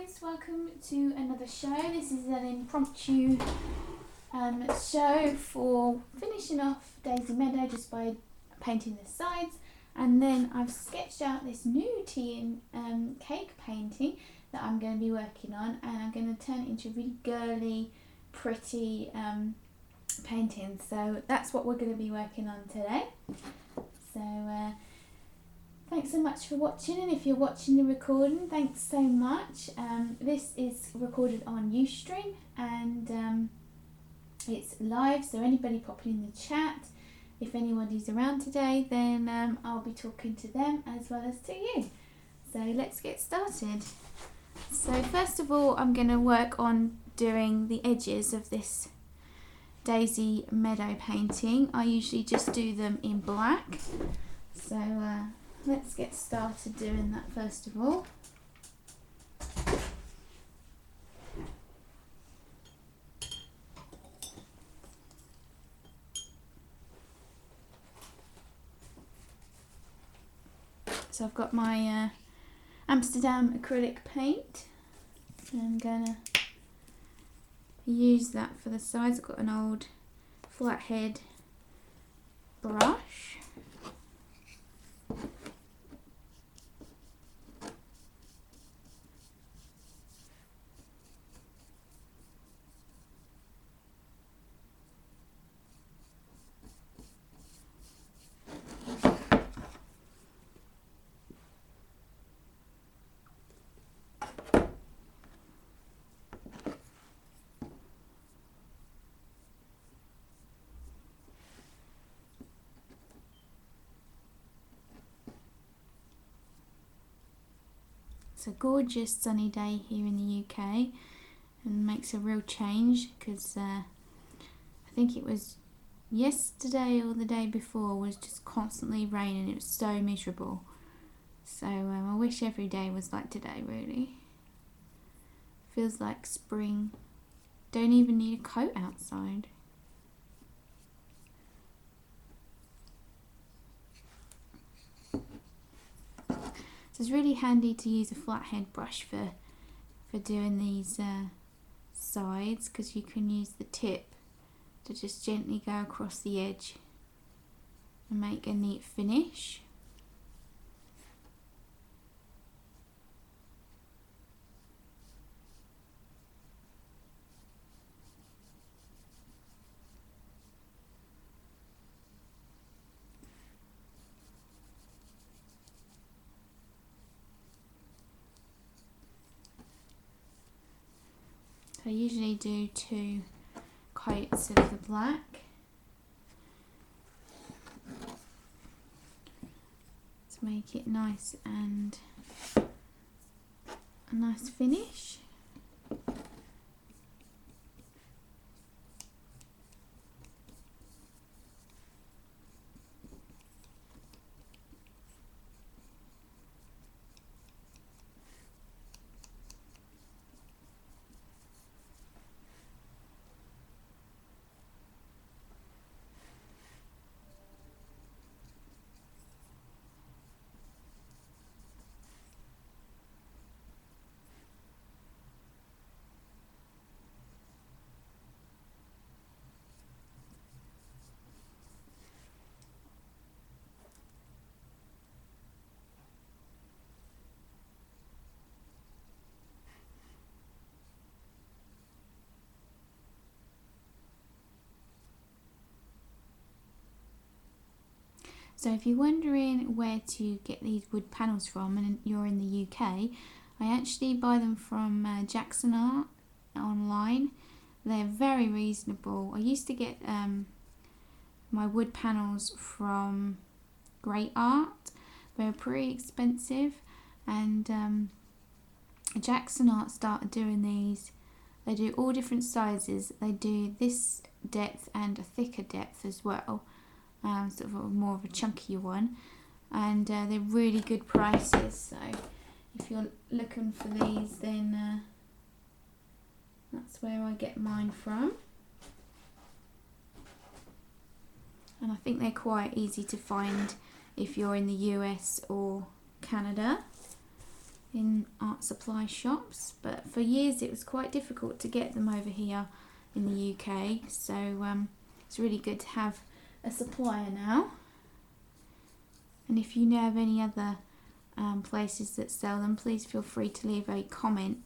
guys, welcome to another show. This is an impromptu show for finishing off Daisy Meadow just by painting the sides, and then I've sketched out this new tea and cake painting that I'm going to be working on, and I'm going to turn it into a really girly, pretty painting. So that's what we're going to be working on today. So thanks so much for watching, and if you're watching the recording, thanks so much. This is recorded on Ustream, and it's live, so anybody popping in the chat, if anybody's around today, then I'll be talking to them as well as to you. So let's get started. So first of all, I'm going to work on doing the edges of this Daisy Meadow painting. I usually just do them in black, so let's get started doing that first of all. So I've got my Amsterdam acrylic paint, and I'm gonna use that for the sides. I've got an old flathead brush. It's a gorgeous sunny day here in the UK, and makes a real change because I think it was yesterday or the day before was just constantly raining. It was so miserable. So I wish every day was like today, really. Feels like spring. Don't even need a coat outside. So it's really handy to use a flathead brush for doing these sides, because you can use the tip to just gently go across the edge and make a neat finish. I usually do 2 coats of the black. To make it nice and a nice finish. So if you're wondering where to get these wood panels from and you're in the UK, I actually buy them from Jackson Art online. They're very reasonable. I used to get my wood panels from Great Art. They're pretty expensive, and Jackson Art started doing these. They do all different sizes. They do this depth and a thicker depth as well. Sort of more of a chunkier one, and they're really good prices. So if you're looking for these, then that's where I get mine from, and I think they're quite easy to find if you're in the US or Canada. in art supply shops, but for years it was quite difficult to get them over here in the UK, so it's really good to have a supplier now. And if you know of any other places that sell them, please feel free to leave a comment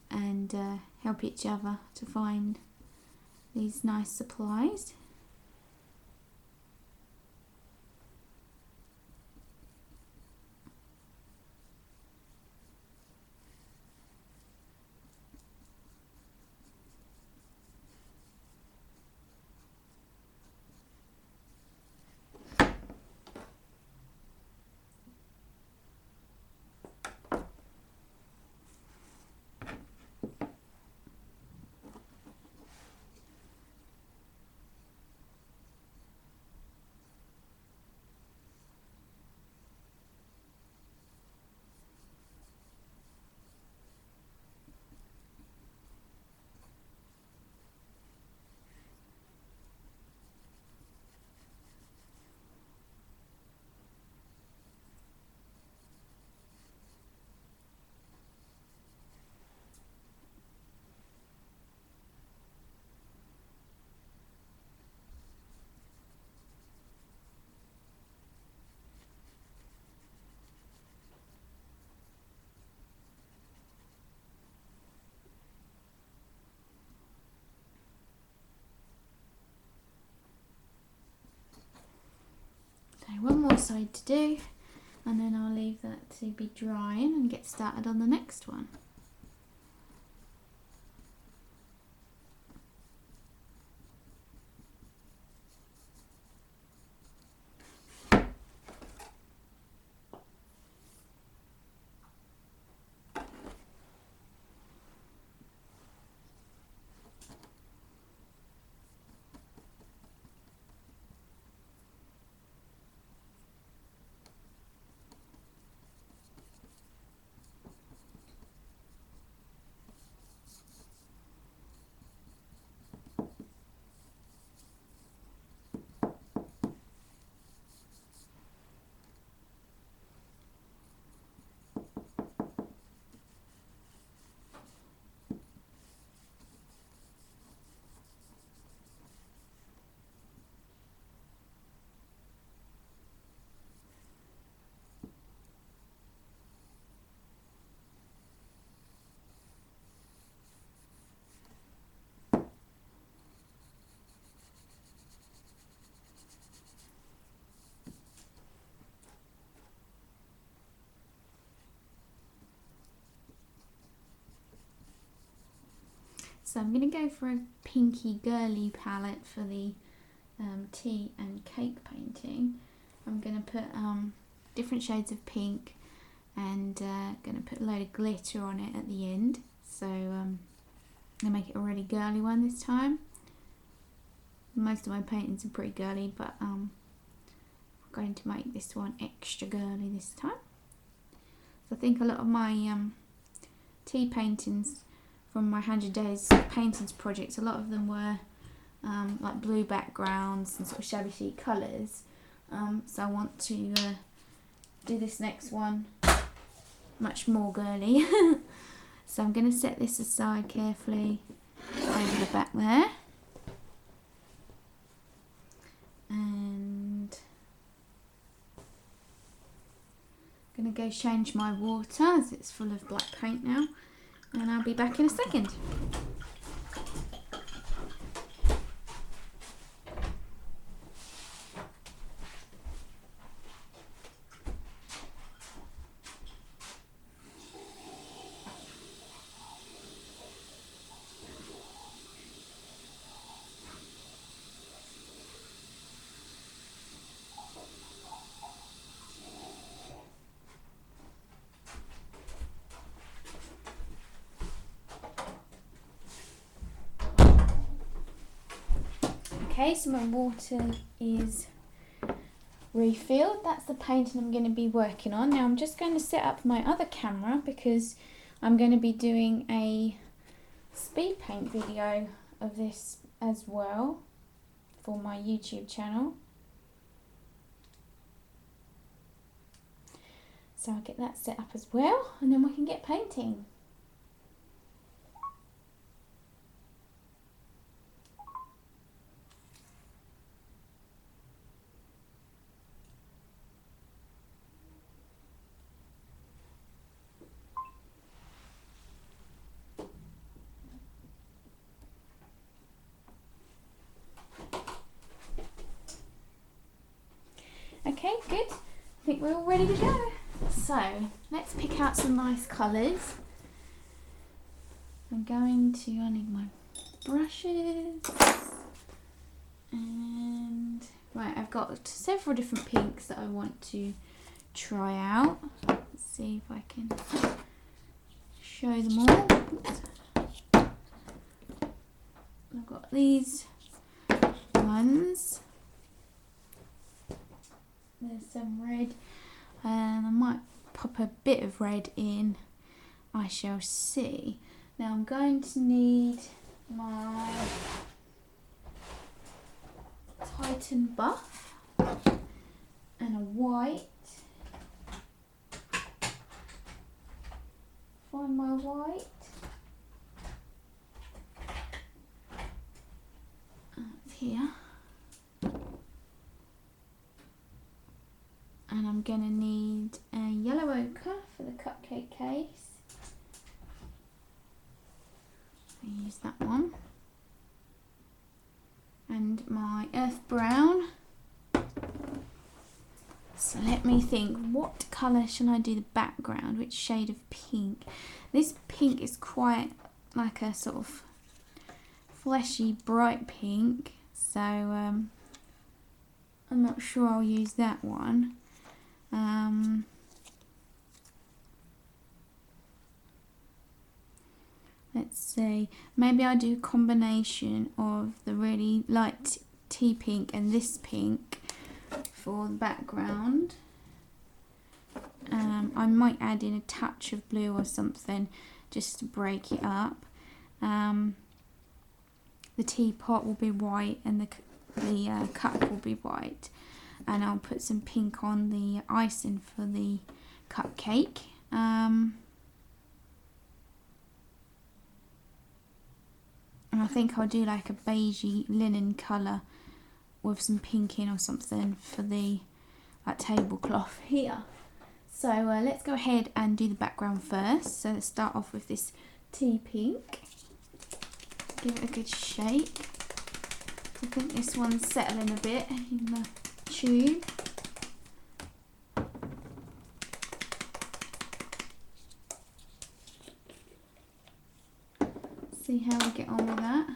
and help each other to find these nice supplies. One more side to do, and then I'll leave that to be drying and get started on the next one. So I'm going to go for a pinky girly palette for the tea and cake painting. I'm going to put different shades of pink and going to put a load of glitter on it at the end. So I'm going to make it a really girly one this time. Most of my paintings are pretty girly, but I'm going to make this one extra girly this time. So I think a lot of my tea paintings from my 100 Days Paintings project, a lot of them were like blue backgrounds and sort of shabby chic colours. So I want to do this next one much more girly. So I'm going to set this aside carefully over the back there. And I'm going to go change my water as it's full of black paint now. And I'll be back in a second. Okay, so my water is refilled. That's the painting I'm going to be working on. Now I'm just going to set up my other camera because I'm going to be doing a speed paint video of this as well for my YouTube channel. So I'll get that set up as well, and then we can get painting. Okay, good. I think we're all ready to go. So let's pick out some nice colours. I need my brushes, and right, I've got several different pinks that I want to try out. Let's see if I can show them all. I've got these ones. There's some red, and I might pop a bit of red in. I shall see. Now I'm going to need my Titan buff and a white. Find my white. It's here. And I'm going to need a yellow ochre for the cupcake case. I use that one. And my earth brown. So let me think, what colour shall I do the background? Which shade of pink? This pink is quite like a sort of fleshy bright pink. So I'm not sure I'll use that one. Let's see, maybe I'll do a combination of the really light tea pink and this pink for the background. I might add in a touch of blue or something just to break it up. The teapot will be white and the cup will be white. And I'll put some pink on the icing for the cupcake. And I think I'll do like a beigey linen colour with some pink in or something for the tablecloth here. So let's go ahead and do the background first. So let's start off with this tea pink. Give it a good shake. I think this one's settling a bit in the tube. See how we get on with that.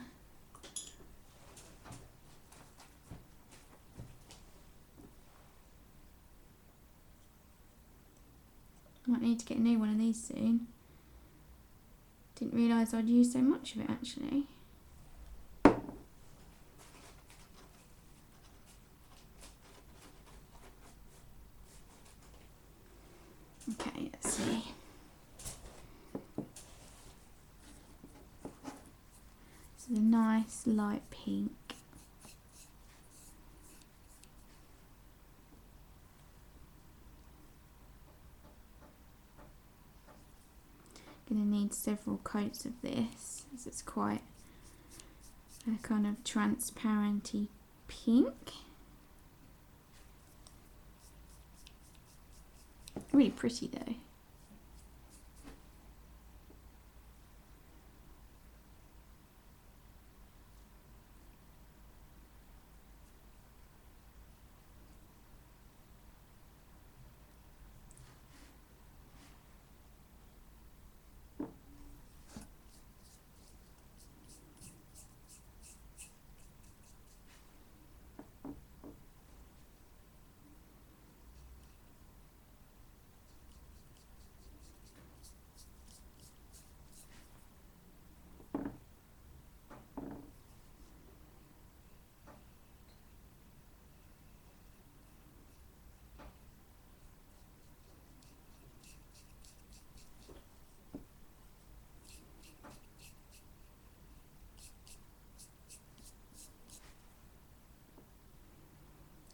Might need to get a new one of these soon. Didn't realise I'd use so much of it actually. Okay, let's see. This is a nice light pink. Gonna need several coats of this as it's quite a kind of transparenty pink. Really pretty though.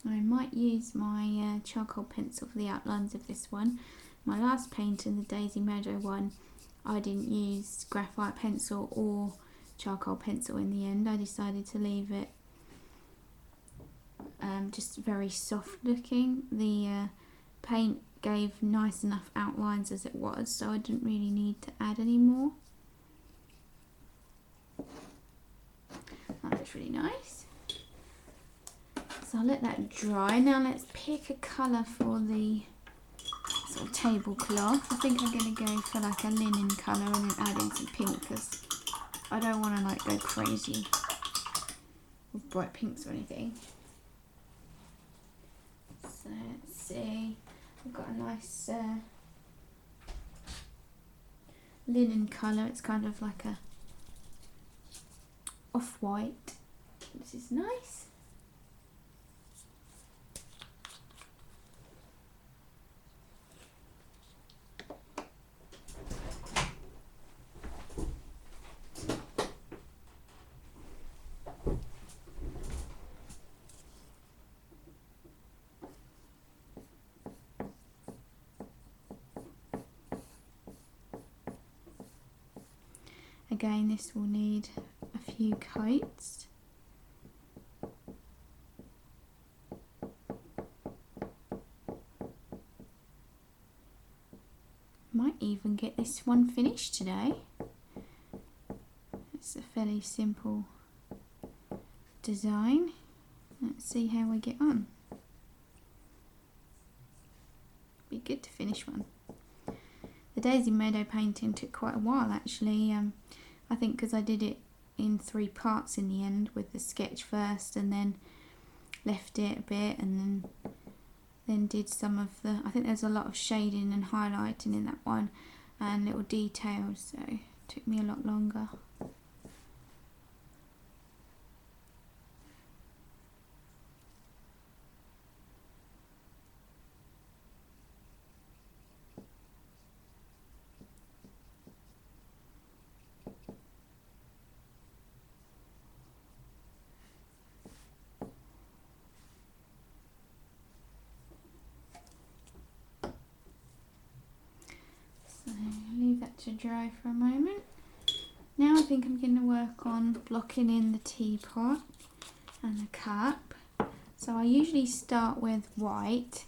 I might use my charcoal pencil for the outlines of this one. my last painting, the Daisy Meadow one, I didn't use graphite pencil or charcoal pencil in the end. I decided to leave it just very soft looking. The paint gave nice enough outlines as it was, so I didn't really need to add any more. That looks really nice. So I'll let that dry. Now let's pick a colour for the sort of tablecloth. I think I'm going to go for like a linen colour and then add in some pink, because I don't want to like go crazy with bright pinks or anything. So let's see, I've got a nice linen colour. It's kind of like a off-white. This is nice. Again, this will need a few coats. Might even get this one finished today. It's a fairly simple design. Let's see how we get on. Be good to finish one. The Daisy Meadow painting took quite a while actually. I think because I did it in 3 parts in the end, with the sketch first and then left it a bit and then did some of the, I think there's a lot of shading and highlighting in that one and little details, so it took me a lot longer. So leave that to dry for a moment. Now I think I'm going to work on blocking in the teapot and the cup. So I usually start with white.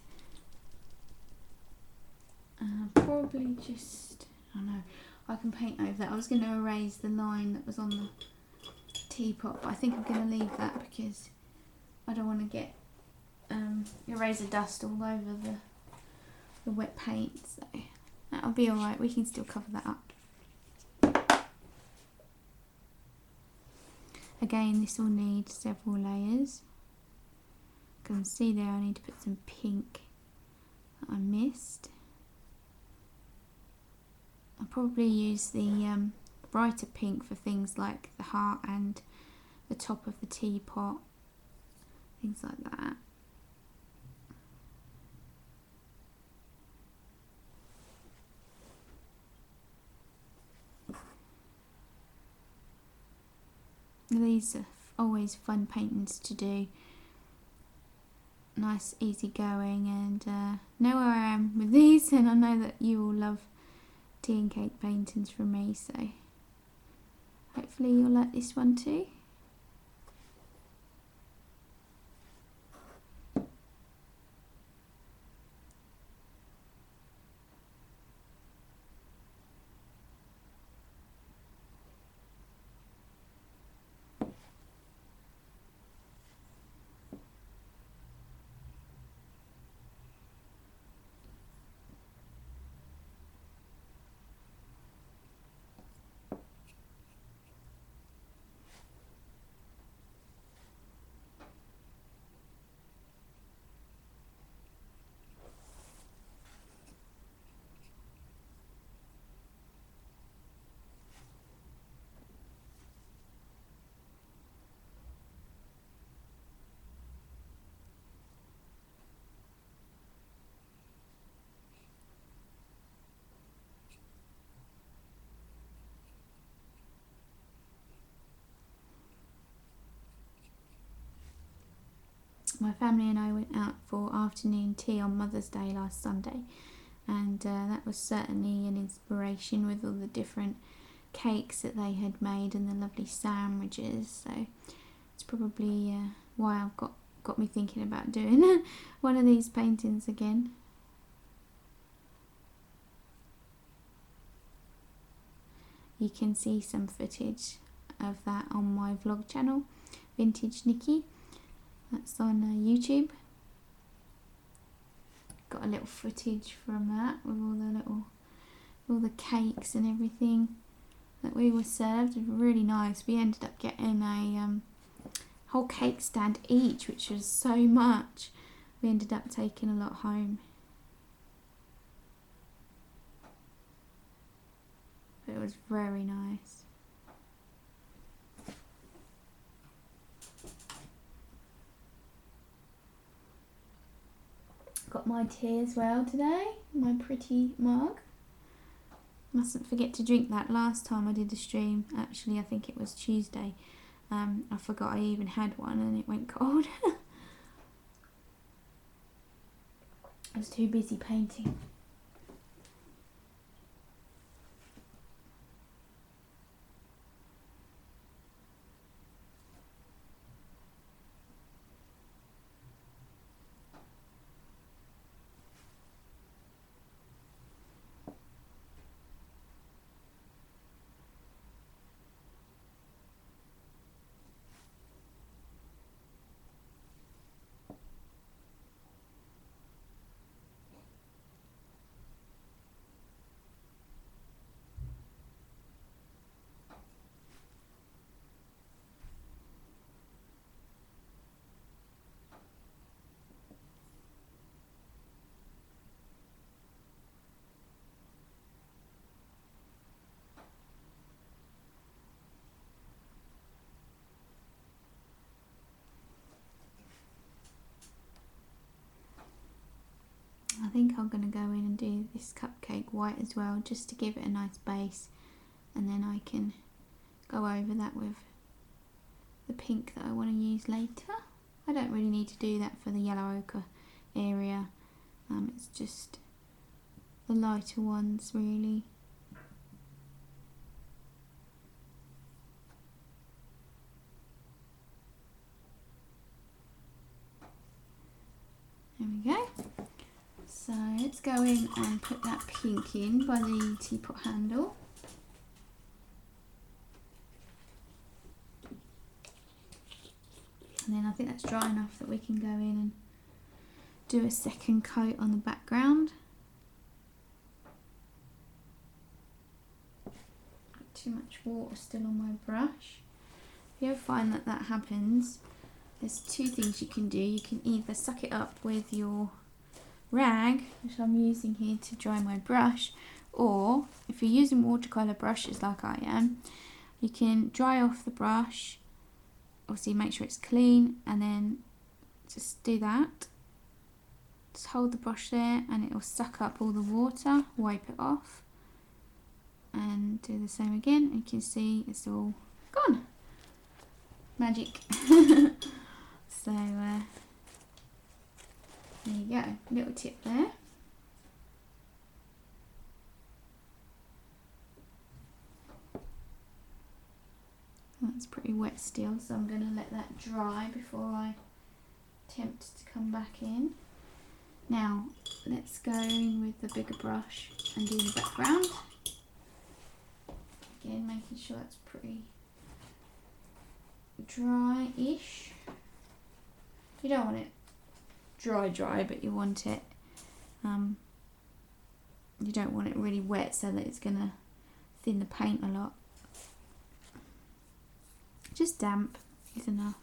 Probably just, I don't know, I can paint over that. I was going to erase the line that was on the teapot, but I think I'm going to leave that because I don't want to get eraser dust all over the wet paint. So that'll be alright, we can still cover that up. Again, this will need several layers. You can see there I need to put some pink that I missed. I'll probably use the brighter pink for things like the heart and the top of the teapot, things like that. These are always fun paintings to do. Nice, easy going, and know where I am with these, and I know that you all love tea and cake paintings from me, so hopefully you'll like this one too. My family and I went out for afternoon tea on Mother's Day last Sunday, and that was certainly an inspiration with all the different cakes that they had made and the lovely sandwiches. So it's probably why I've got me thinking about doing one of these paintings again. You can see some footage of that on my vlog channel, Vintage Niki. That's on YouTube. Got a little footage from that with all the cakes and everything that we were served. It was really nice. We ended up getting a whole cake stand each, which was so much. We ended up taking a lot home. It was very nice. Got my tea as well today, my pretty mug. Mustn't forget to drink that. Last time I did a stream, actually I think it was Tuesday, I forgot I even had one and it went cold. I was too busy painting. I think I'm going to go in and do this cupcake white as well, just to give it a nice base, and then I can go over that with the pink that I want to use later. I don't really need to do that for the yellow ochre area, it's just the lighter ones really. There we go. So let's go in and put that pink in by the teapot handle. And then I think that's dry enough that we can go in and do a second coat on the background. Got too much water still on my brush. If you ever find that that happens, there's two things you can do. You can either suck it up with your rag, which I'm using here to dry my brush, or if you're using watercolour brushes like I am, you can dry off the brush, obviously make sure it's clean, and then just do that. Just hold the brush there and it will suck up all the water, wipe it off, and do the same again. You can see it's all gone. Magic. So there you go, little tip there. That's pretty wet still, so I'm going to let that dry before I attempt to come back in. Now let's go in with the bigger brush and do the background. Again, making sure that's pretty dry-ish. You don't want it dry, but you want it, you don't want it really wet so that it's going to thin the paint a lot. Just damp is enough.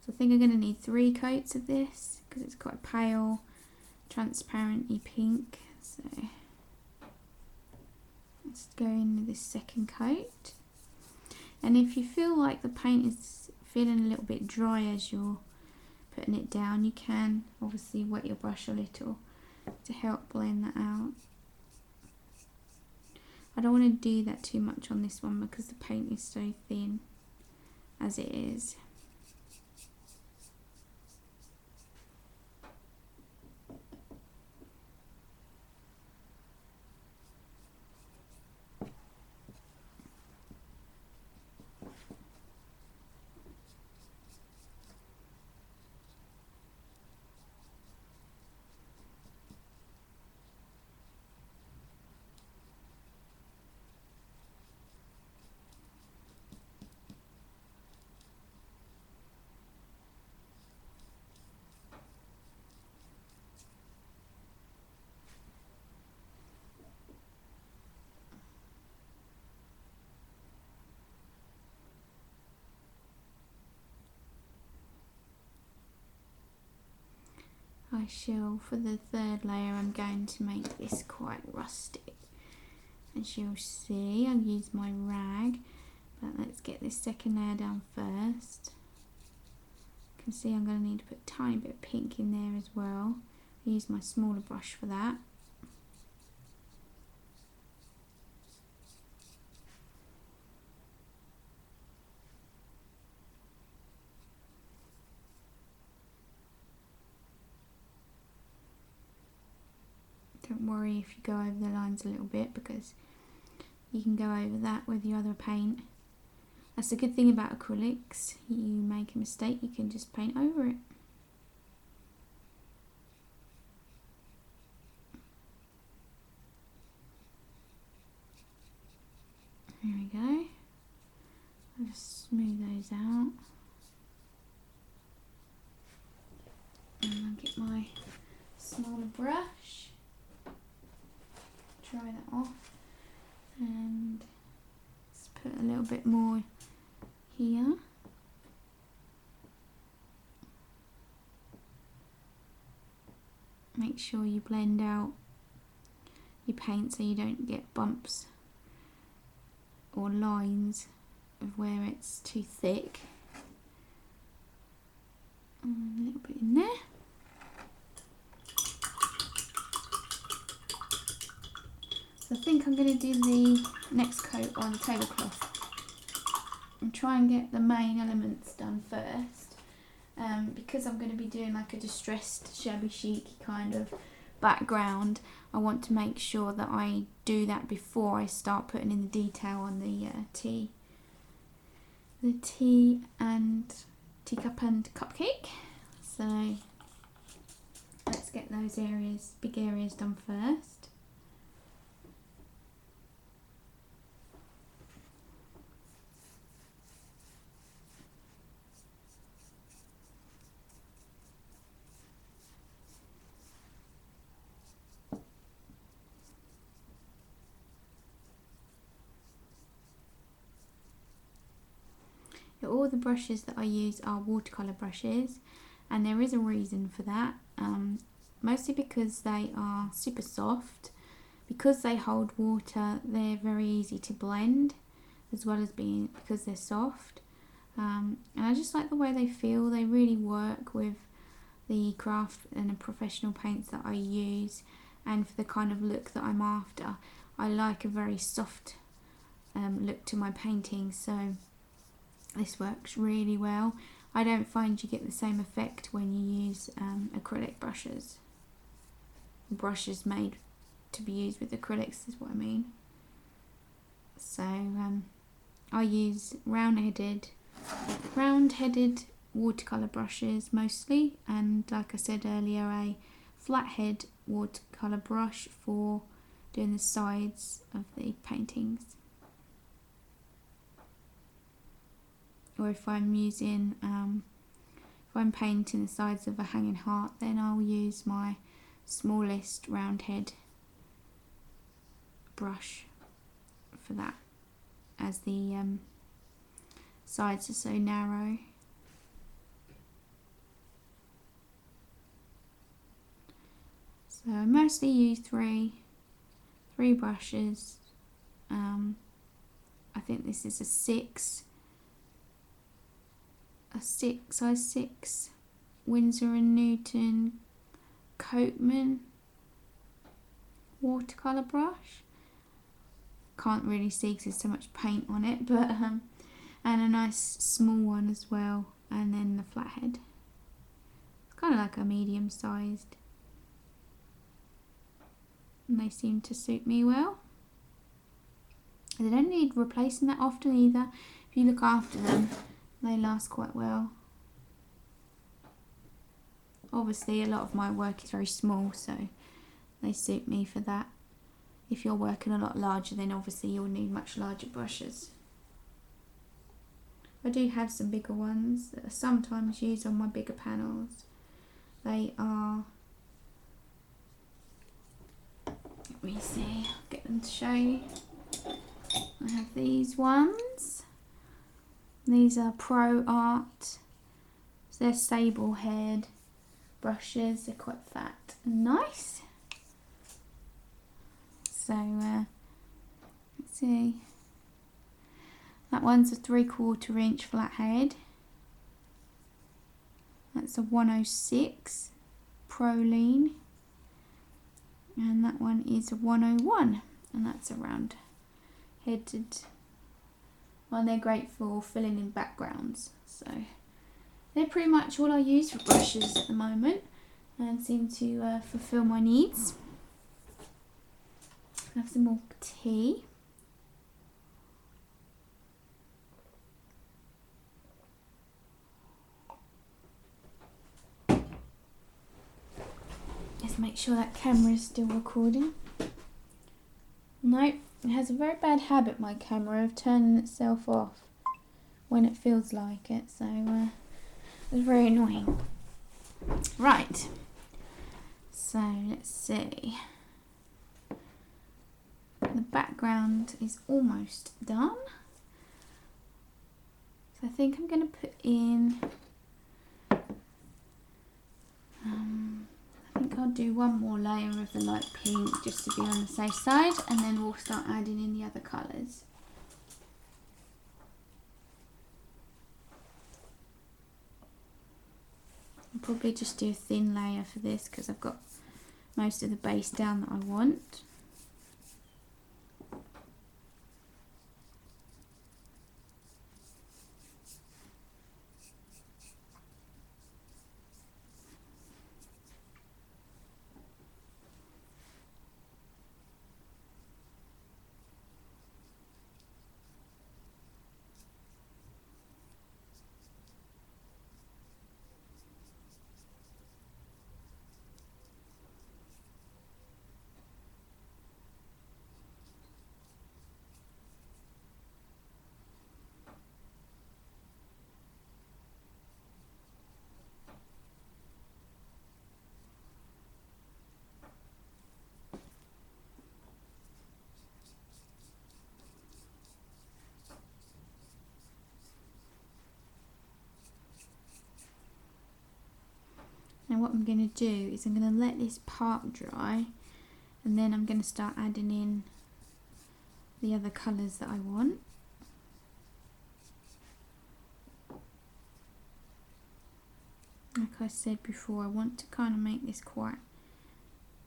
So I think I'm going to need 3 coats of this because it's quite pale, transparent-y pink. So let's go in with this second coat. And if you feel like the paint is feeling a little bit dry as you're putting it down, you can obviously wet your brush a little to help blend that out. I don't want to do that too much on this one because the paint is so thin as it is. I shall, for the third layer, I'm going to make this quite rustic. As you'll see, I'll use my rag, but let's get this second layer down first. You can see I'm going to need to put a tiny bit of pink in there as well. I'll use my smaller brush for that. Don't worry if you go over the lines a little bit, because you can go over that with your other paint. That's the good thing about acrylics. You make a mistake, you can just paint over it. There we go. I'll just smooth those out. And I'll get my smaller brush. Dry that off. And let's put a little bit more here. Make sure you blend out your paint so you don't get bumps or lines of where it's too thick. A little bit in there. So I think I'm going to do the next coat on the tablecloth and try and get the main elements done first, because I'm going to be doing like a distressed shabby chic kind of background. I want to make sure that I do that before I start putting in the detail on the teacup and cupcake. So let's get those areas, big areas, done first. All the brushes that I use are watercolour brushes, and there is a reason for that, mostly because they are super soft. Because they hold water, they're very easy to blend, as well as being because they're soft, and I just like the way they feel. They really work with the craft and the professional paints that I use, and for the kind of look that I'm after. I like a very soft look to my painting, so this works really well. I don't find you get the same effect when you use acrylic brushes. Brushes made to be used with acrylics is what I mean. So I use round-headed watercolour brushes mostly, and like I said earlier, a flathead watercolour brush for doing the sides of the paintings. Or if I'm using, if I'm painting the sides of a hanging heart, then I'll use my smallest round head brush for that, as the sides are so narrow. So I mostly use three brushes. I think this is a size 6 Winsor & Newton Coatman watercolour brush. Can't really see because there's so much paint on it, but and a nice small one as well, and then the flathead. It's kind of like a medium sized, and they seem to suit me well. They don't need replacing that often either. If you look after them, they last quite well. Obviously a lot of my work is very small, so they suit me for that. If you're working a lot larger, then obviously you'll need much larger brushes. I do have some bigger ones that are sometimes used on my bigger panels. They are, let me see, I'll get them to show you. I have these ones. These are Pro Art. So they're sable haired, brushes. They're quite fat and nice. So let's see. That one's a 3/4 inch flathead. That's a 106 Proline. And that one is a 101, and that's a round headed. Well, they're great for filling in backgrounds. So they're pretty much all I use for brushes at the moment and seem to fulfill my needs. Have some more tea. Let's make sure that camera is still recording. No, it has a very bad habit, my camera, of turning itself off when it feels like it, so it's very annoying. Right, so let's see. The background is almost done. So I think I'm going to put in, I think I'll do one more layer of the light pink just to be on the safe side, and then we'll start adding in the other colours. I'll probably just do a thin layer for this because I've got most of the base down that I want. Now what I'm going to do is I'm going to let this part dry, and then I'm going to start adding in the other colours that I want. Like I said before, I want to kind of make this quite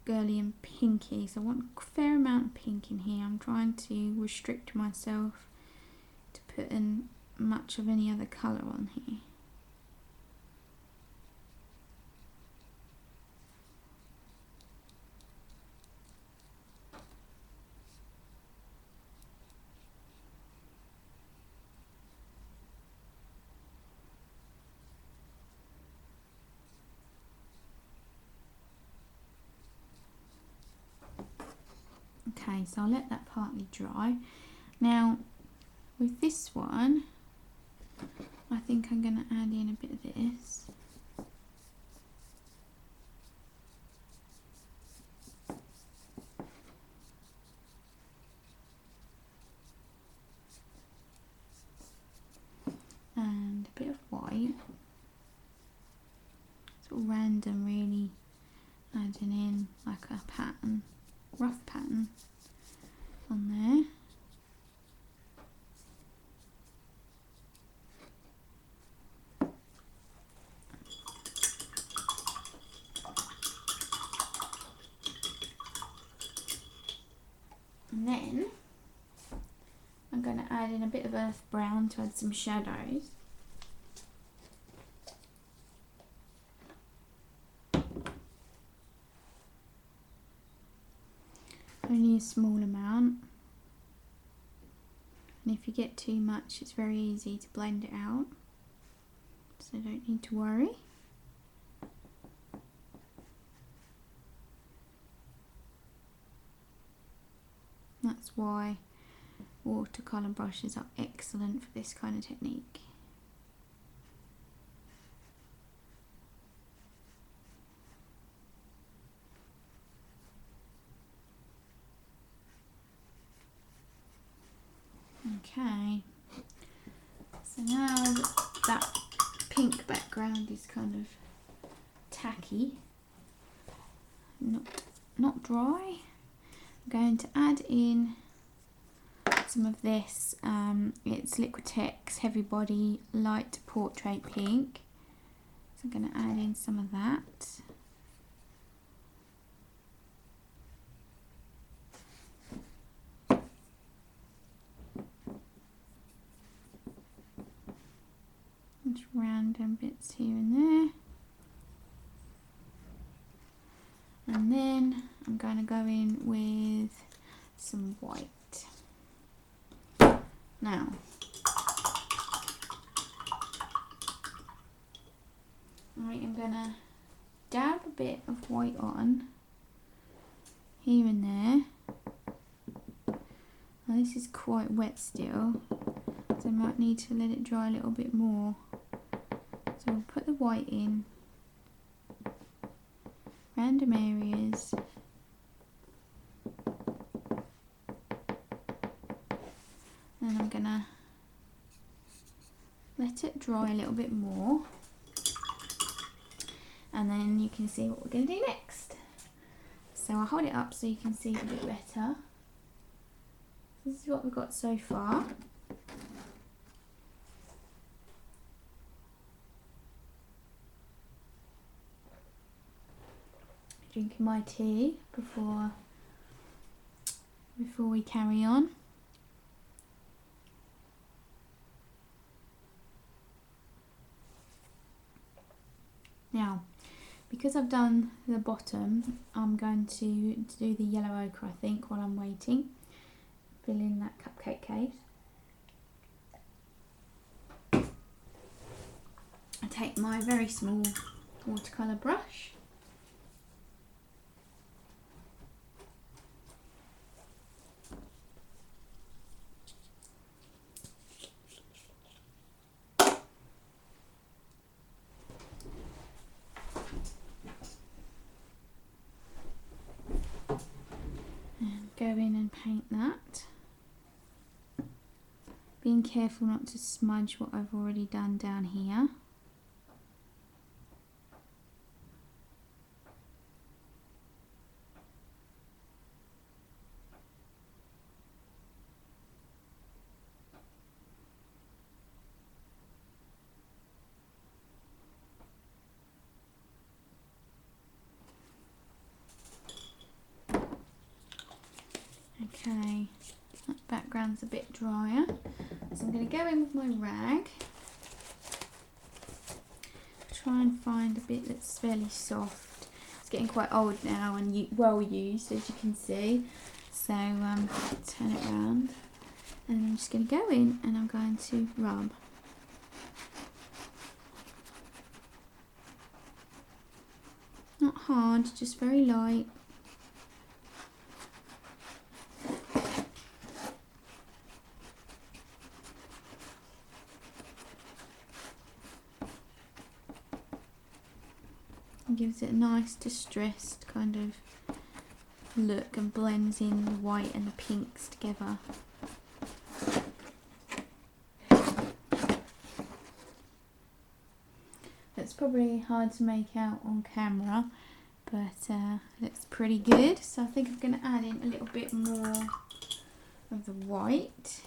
girly and pinky, so I want a fair amount of pink in here. I'm trying to restrict myself to put in much of any other colour on here. Okay, so I'll let that partly dry. Now, with this one, I think I'm going to add in a bit of this. And a bit of white. Sort of random, really, adding in like a pattern, rough pattern on there. And then I'm going to add in a bit of earth brown to add some shadows. Only a small amount, and if you get too much it's very easy to blend it out, so don't need to worry. That's why watercolour brushes are excellent for this kind of technique. Okay, so now that pink background is kind of tacky, not dry. I'm going to add in some of this. It's Liquitex Heavy Body Light Portrait Pink. So I'm going to add in some of that. Just random bits here and there. And then I'm going to go in with some white. Now, I am going to dab a bit of white on here and there. Now this is quite wet still, so I might need to let it dry a little bit more. So I'll put the white in random areas. And I'm gonna let it dry a little bit more, and then you can see what we're gonna do next. So I'll hold it up so you can see it a bit better. This is what we've got so far. Drinking my tea before we carry on. Now, because I've done the bottom, I'm going to do the yellow ochre, I think, while I'm waiting. Fill in that cupcake case. I take my very small watercolour brush. Go in and paint that. Being careful not to smudge what I've already done down here. Okay, that background's a bit drier, so I'm going to go in with my rag, try and find a bit that's fairly soft. It's getting quite old now and well used, as you can see, so turn it around, and I'm just going to go in and I'm going to rub. Not hard, just very light. Gives it a nice distressed kind of look and blends in the white and the pinks together. It's probably hard to make out on camera, but looks pretty good. So I think I'm going to add in a little bit more of the white.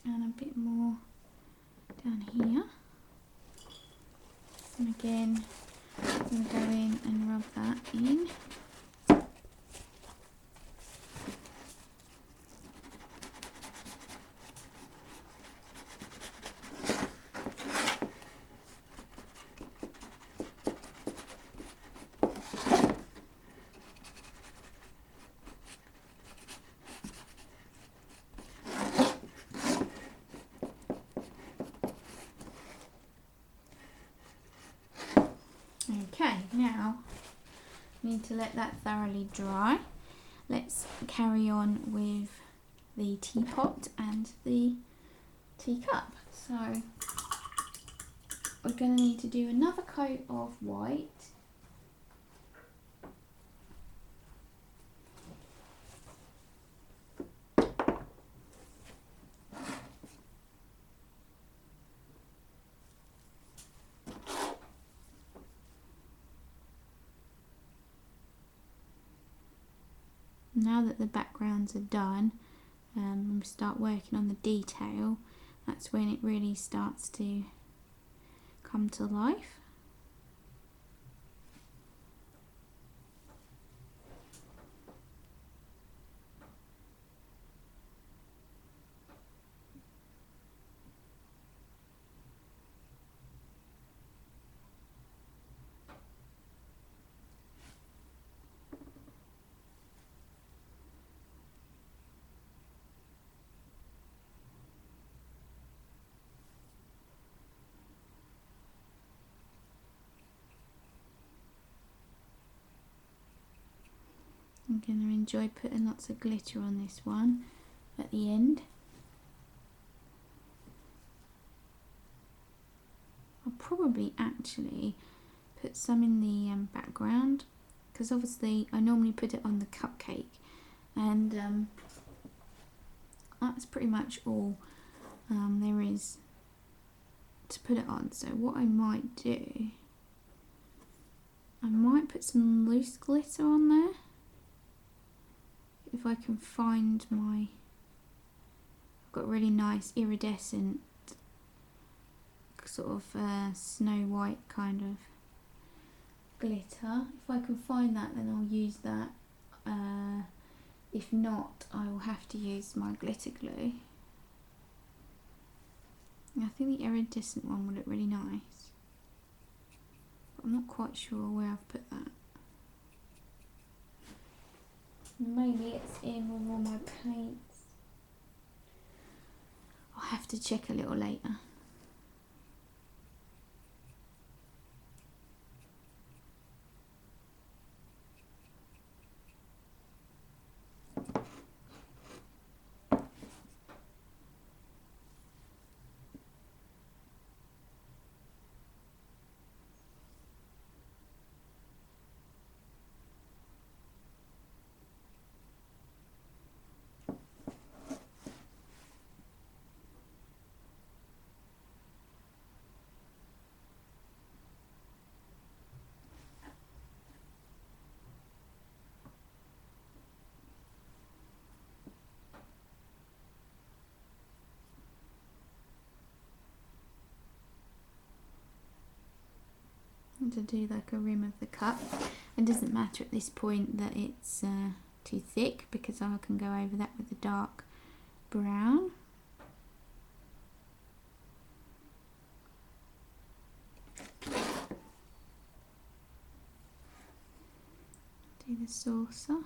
And a bit more down here. And again, I'm going to go in and rub that in. Okay, now need to let that thoroughly dry. Let's carry on with the teapot and the teacup. So we're going to need to do another coat of white. now that the backgrounds are done, and we start working on the detail, that's when it really starts to come to life. I'm going to enjoy putting lots of glitter on this one at the end. I'll probably actually put some in the background, because obviously I normally put it on the cupcake, and that's pretty much all there is to put it on. So what I might do, I might put some loose glitter on there. If I can find I've got really nice iridescent sort of snow white kind of glitter. If I can find that, then I'll use that. If not, I will have to use my glitter glue. I think the iridescent one would look really nice, but I'm not quite sure where I've put that. Maybe it's in with all my paints. I'll have to check a little later. To do like a rim of the cup. It doesn't matter at this point that it's too thick, because I can go over that with the dark brown. Do the saucer.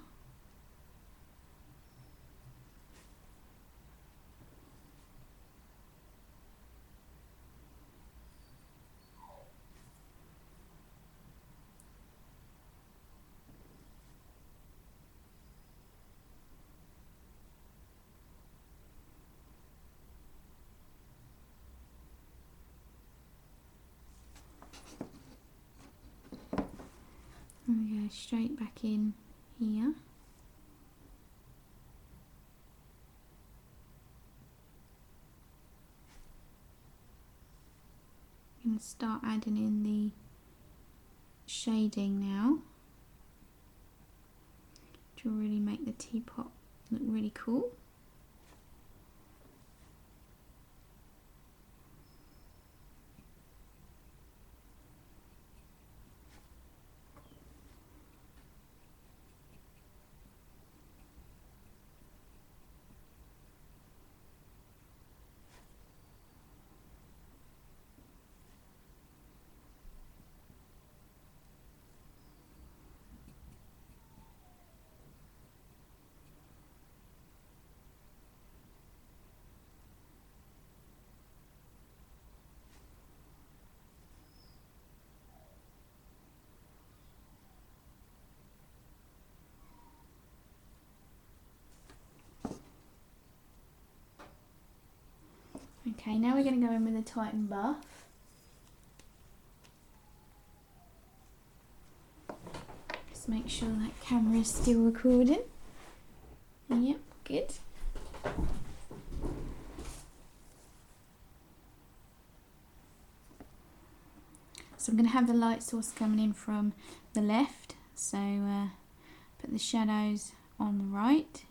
And we go straight back in here. I'm going to start adding in the shading now, which will really make the teapot look really cool. Okay, now we're going to go in with a Titan buff. Just make sure that camera is still recording. Yep, good. So I'm going to have the light source coming in from the left, so put the shadows on the right.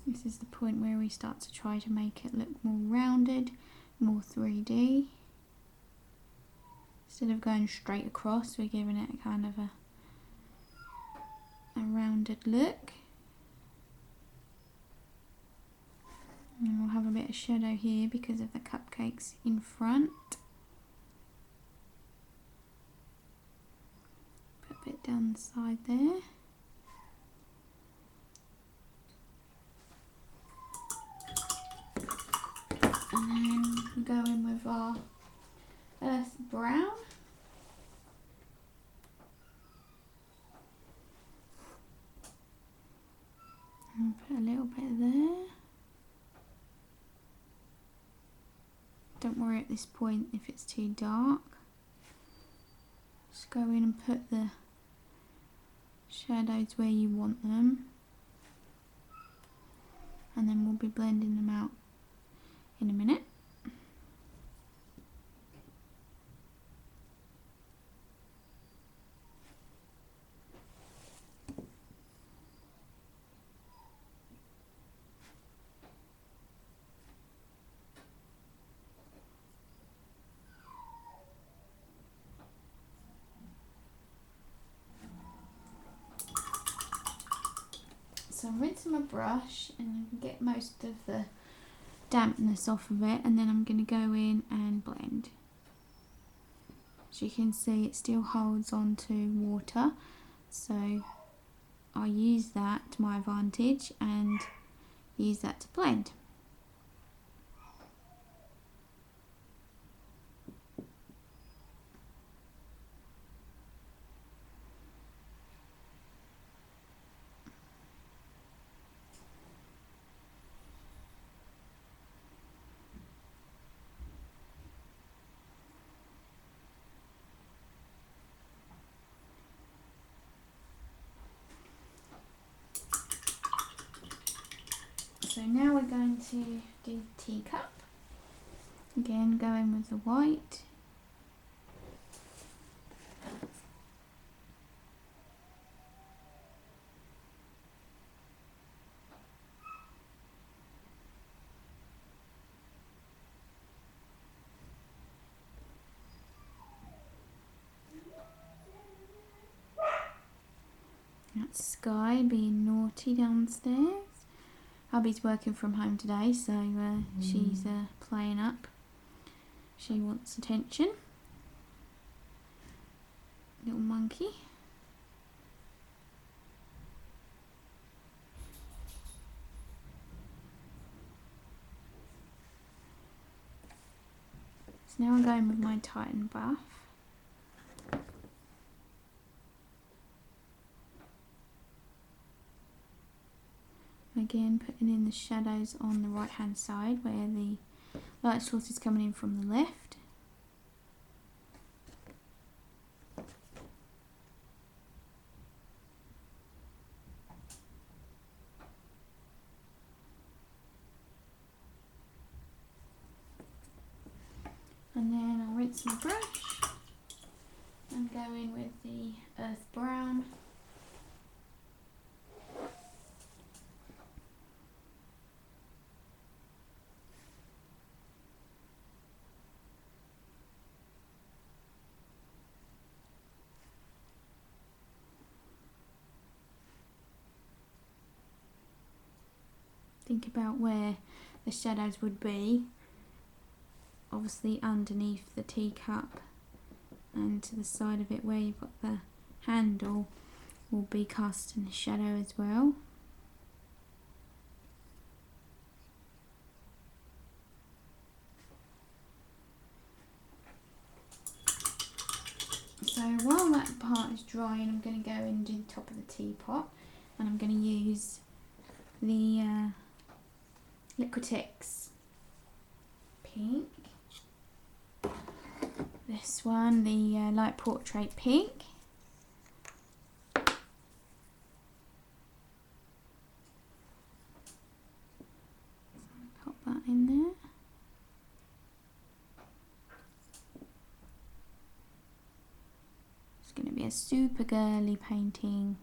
This is the point where we start to try to make it look more rounded, more 3D. Instead of going straight across, we're giving it kind of a rounded look. And we'll have a bit of shadow here because of the cupcakes in front. Put a bit down the side there. And then we go in with our earth brown. And put a little bit there. Don't worry at this point if it's too dark. Just go in and put the shadows where you want them. And then we'll be blending them out in a minute. So I'm rinsing my brush and get most of the dampness off of it, and then I'm going to go in and blend. As you can see, it still holds on to water, so I use that to my advantage and use that to blend. So now we're going to do the teacup. Again, going with the white. That's Sky being naughty downstairs. Hubby's working from home today, so she's playing up. She wants attention. Little monkey. So now I'm going with my Titan buff. Again, putting in the shadows on the right hand side where the light source is coming in from the left. And then I'll rinse my brush and go in with the earth brown. Think about where the shadows would be. Obviously underneath the teacup, and to the side of it where you've got the handle will be cast in the shadow as well. So while that part is drying, I'm going to go and do the top of the teapot. and I'm going to use the Liquitex pink. This one, the light portrait pink. Pop that in there. It's going to be a super girly painting.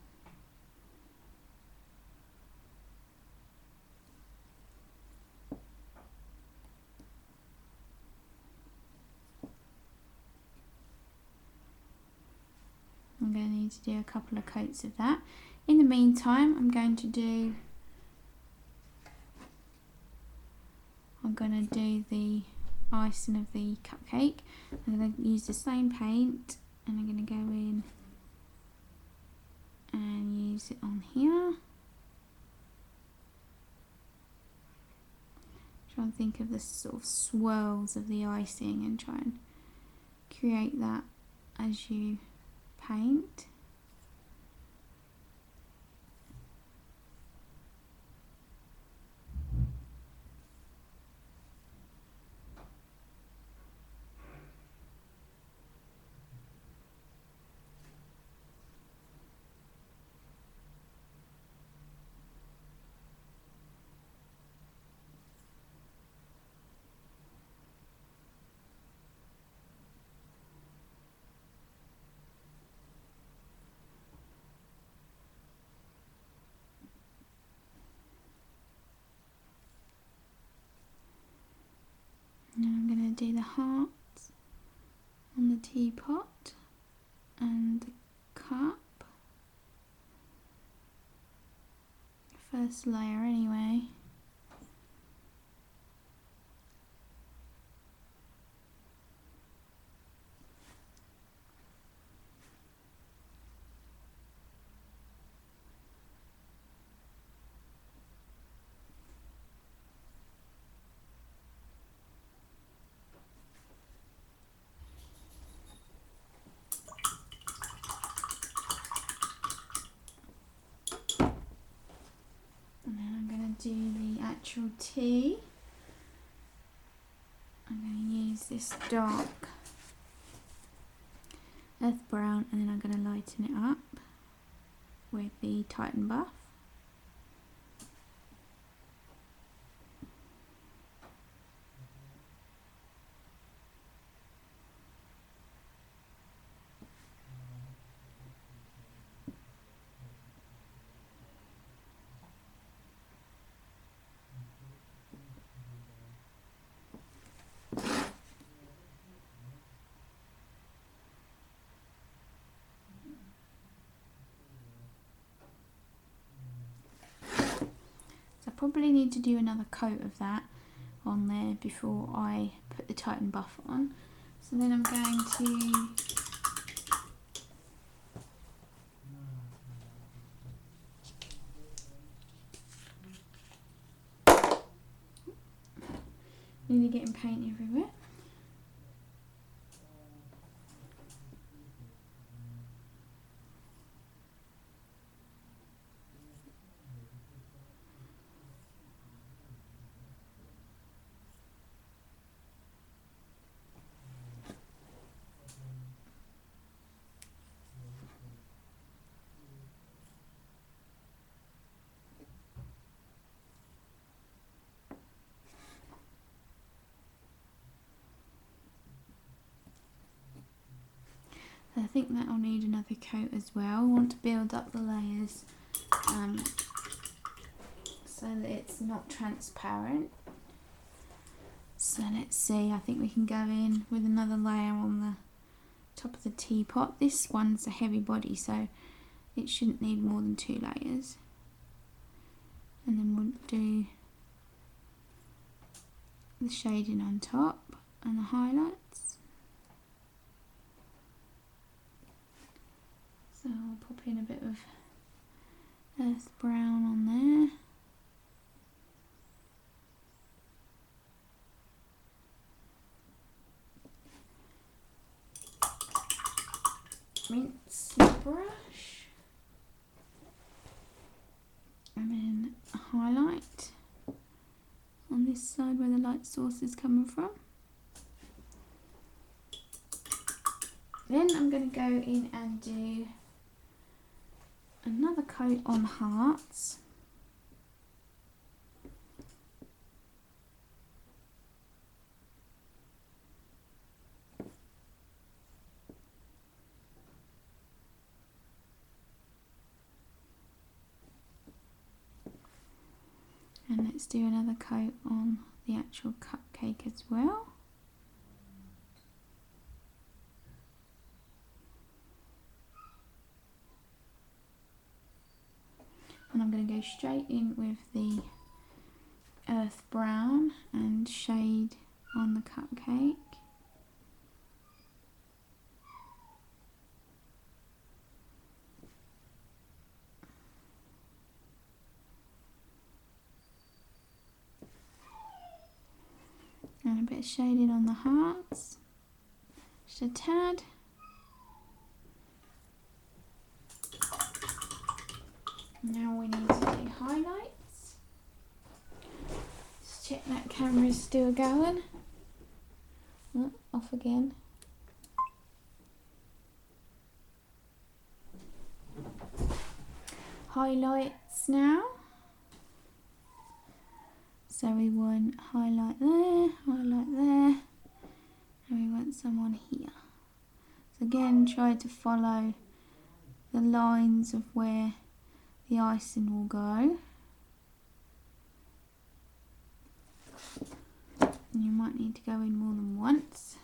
I'm going to need to do a couple of coats of that. In the meantime, I'm going to do the icing of the cupcake. I'm going to use the same paint and I'm going to go in and use it on here. Try and think of the sort of swirls of the icing and try and create that as you paint. And I'm going to do the hearts on the teapot and the cup. First layer anyway. Do the actual tea. I'm going to use this dark earth brown and then I'm going to lighten it up with the Titan Buff. Probably need to do another coat of that on there before I put the Titan Buff on. So then I'm going to nearly getting paint everywhere. I think that will need another coat as well. I want to build up the layers so that it's not transparent. So let's see, I think we can go in with another layer on the top of the teapot. This one's a heavy body, so it shouldn't need more than 2 layers. And then we'll do the shading on top and the highlights. So I'll pop in a bit of earth brown on there. Rinse the brush. side where the light source is coming from. Then I'm going to go in and do another coat on hearts. And let's do another coat on the actual cupcake as well. And I'm going to go straight in with the earth brown and shade on the cupcake. And a bit of shading on the hearts, just a tad. Now we need to do highlights. Just check that camera's still going. Oh, off again. Highlights now. So we want highlight there, and we want someone here. So again, try to follow the lines of where the icing will go. And you might need to go in more than once.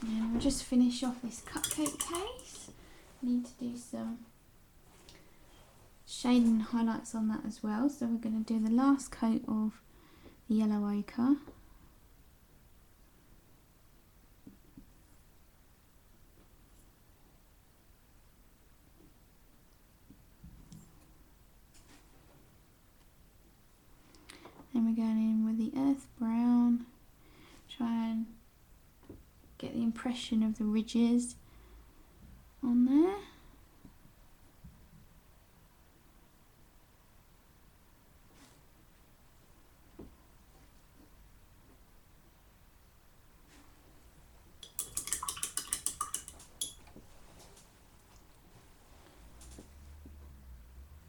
And we'll just finish off this cupcake case. Need to do some shading and highlights on that as well. So we're going to do the last coat of the yellow ochre. Then we're going in with the earth brown. Try and get the impression of the ridges on there.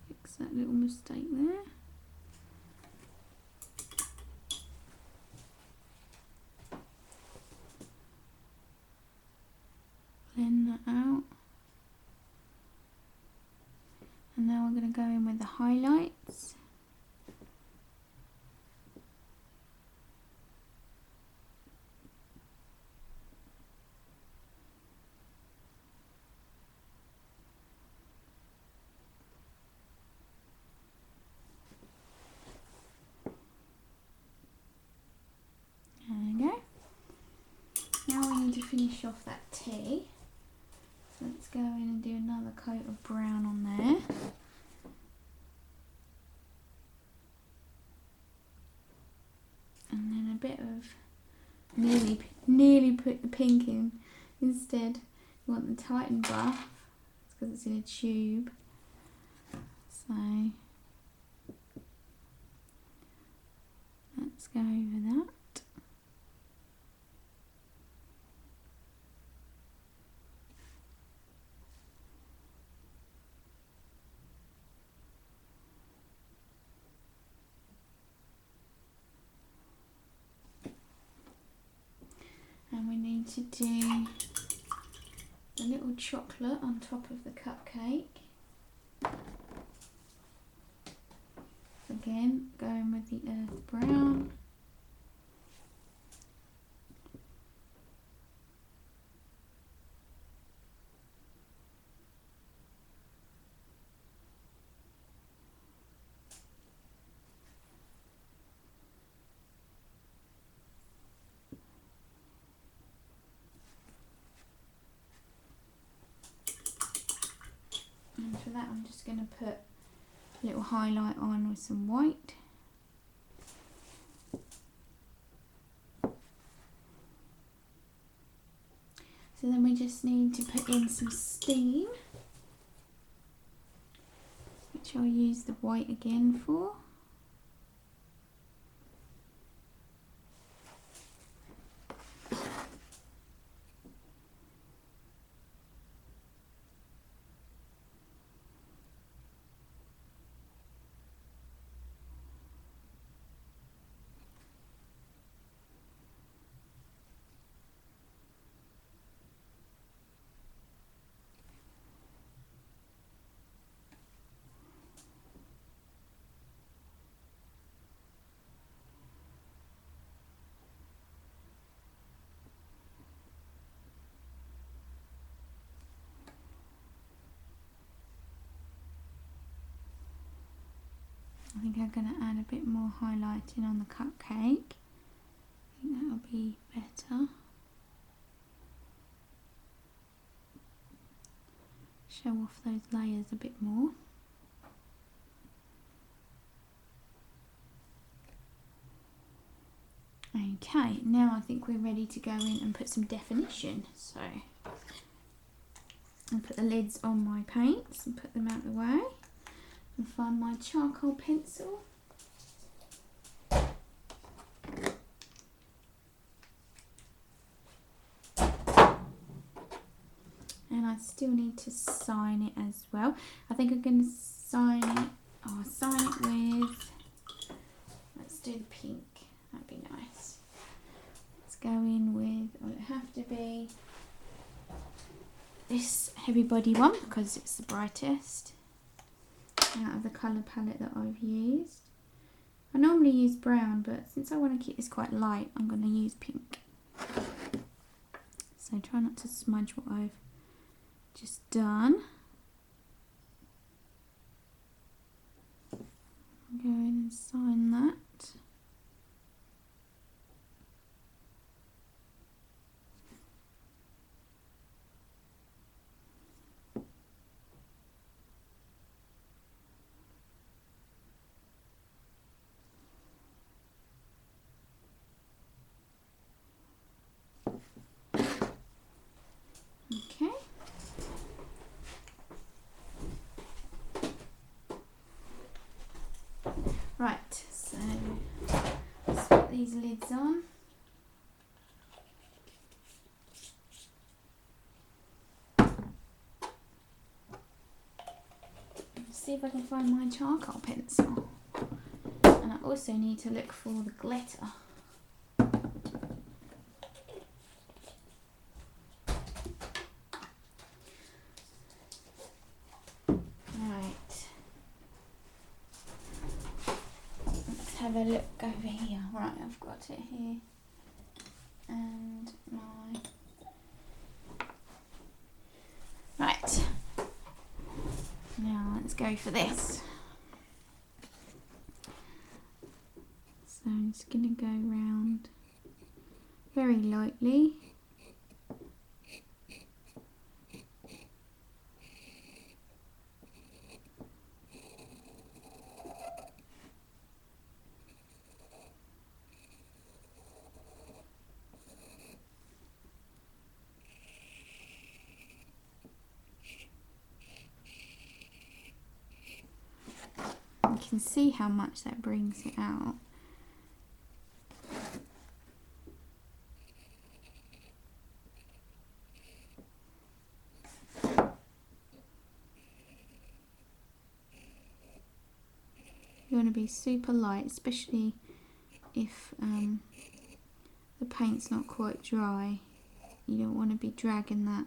Fix that little mistake there. Blend that out. And now we're going to go in with the highlights. There we go. Now we need to finish off that tea. Let's go in and do another coat of brown on there. And then a bit of nearly put the pink in instead. You want the Titan buff. It's because it's in a tube. So let's go over that. And we need to do a little chocolate on top of the cupcake. Again, going with the earth brown. And for that I'm just going to put a little highlight on with some white. So then we just need to put in some steam, which I'll use the white again for. I think I'm going to add a bit more highlighting on the cupcake. I think that'll be better. Show off those layers a bit more. Okay, now I think we're ready to go in and put some definition. So I'll put the lids on my paints and put them out of the way and find my charcoal pencil. And I still need to sign it as well. I think I'm going to sign it, sign it with, let's do the pink, that'd be nice. Let's go in with, well, it have to be this heavy body one because it's the brightest out of the colour palette that I've used. I normally use brown, but since I want to keep this quite light, I'm going to use pink. So try not to smudge what I've just done. Go in and sign that. Okay. Right, so let's put these lids on. See if I can find my charcoal pencil. And I also need to look for the glitter. Have a look over here. Right, I've got it here. And my... Right. Now let's go for this. So I'm just going to go round very lightly. You can see how much that brings it out. You want to be super light, especially if the paint's not quite dry. You don't want to be dragging that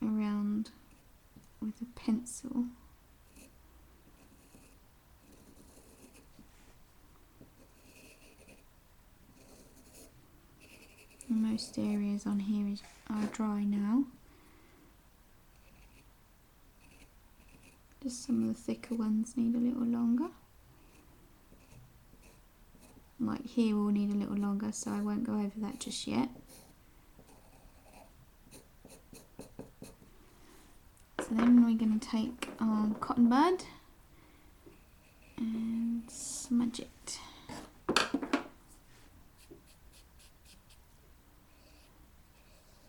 around with a pencil. Most areas on here are dry now. Just some of the thicker ones need a little longer. Like here will need a little longer, so I won't go over that just yet. So then we're going to take our cotton bud and smudge it. So, 'cause I don't want to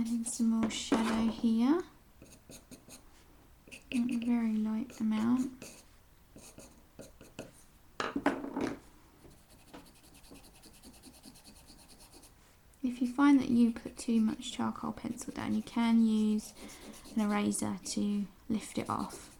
Adding some more shadow here. A very light amount. If you find that you put too much charcoal pencil down, you can use an eraser to lift it off.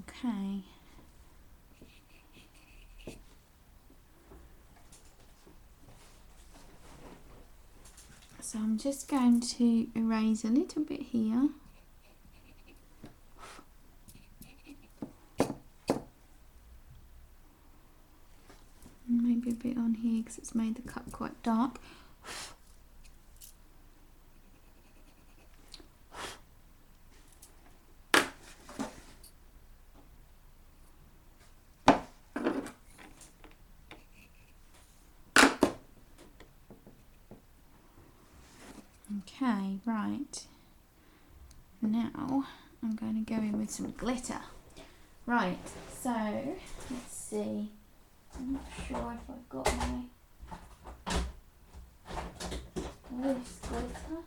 Okay. So I'm just going to erase a little bit here. And maybe a bit on here because it's made the cup quite dark. Okay, right. Now I'm going to go in with some glitter. Right, so let's see. I'm not sure if I've got my loose glitter.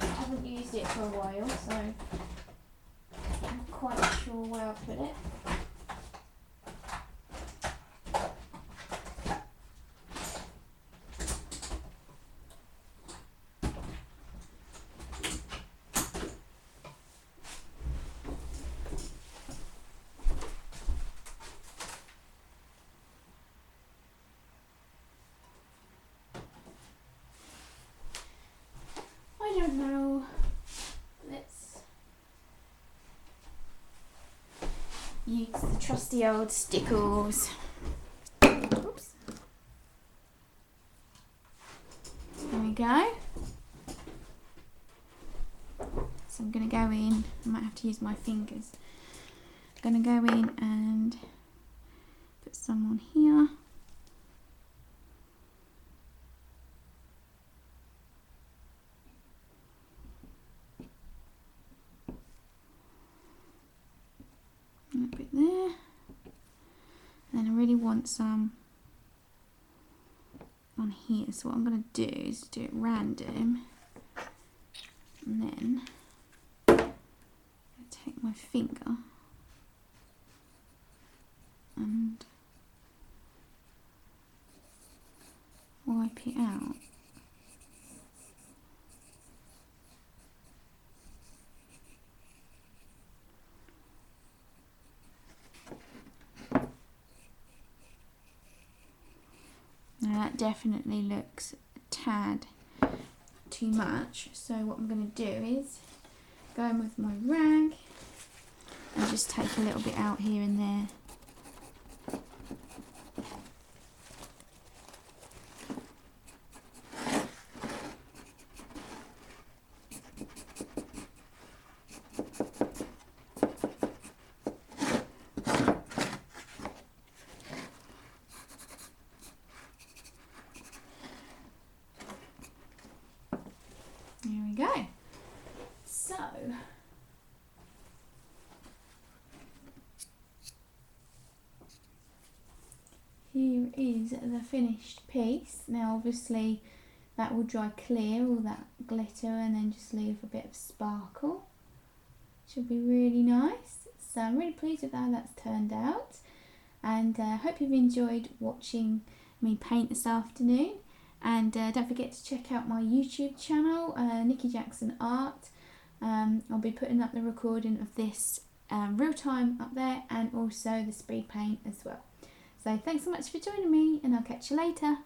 I haven't used it for a while, so I'm not quite sure where I put it. I don't know. Let's use the trusty old stickles. Oops. There we go. So I'm going to go in, I might have to use my fingers. I'm going to go in and put some on here. A bit there, and I really want some on here, so what I'm going to do is do it random, and then take my finger and wipe it out. Now that definitely looks a tad too much, so what I'm going to do is go in with my rag and just take a little bit out here and there. There we go. So, here is the finished piece. Now obviously that will dry clear, all that glitter, and then just leave a bit of sparkle. Should be really nice. So I'm really pleased with how that's turned out, and I hope you've enjoyed watching me paint this afternoon. And don't forget to check out my YouTube channel, Niki Jackson Art. I'll be putting up the recording of this real time up there, and also the speed paint as well. So thanks so much for joining me, and I'll catch you later.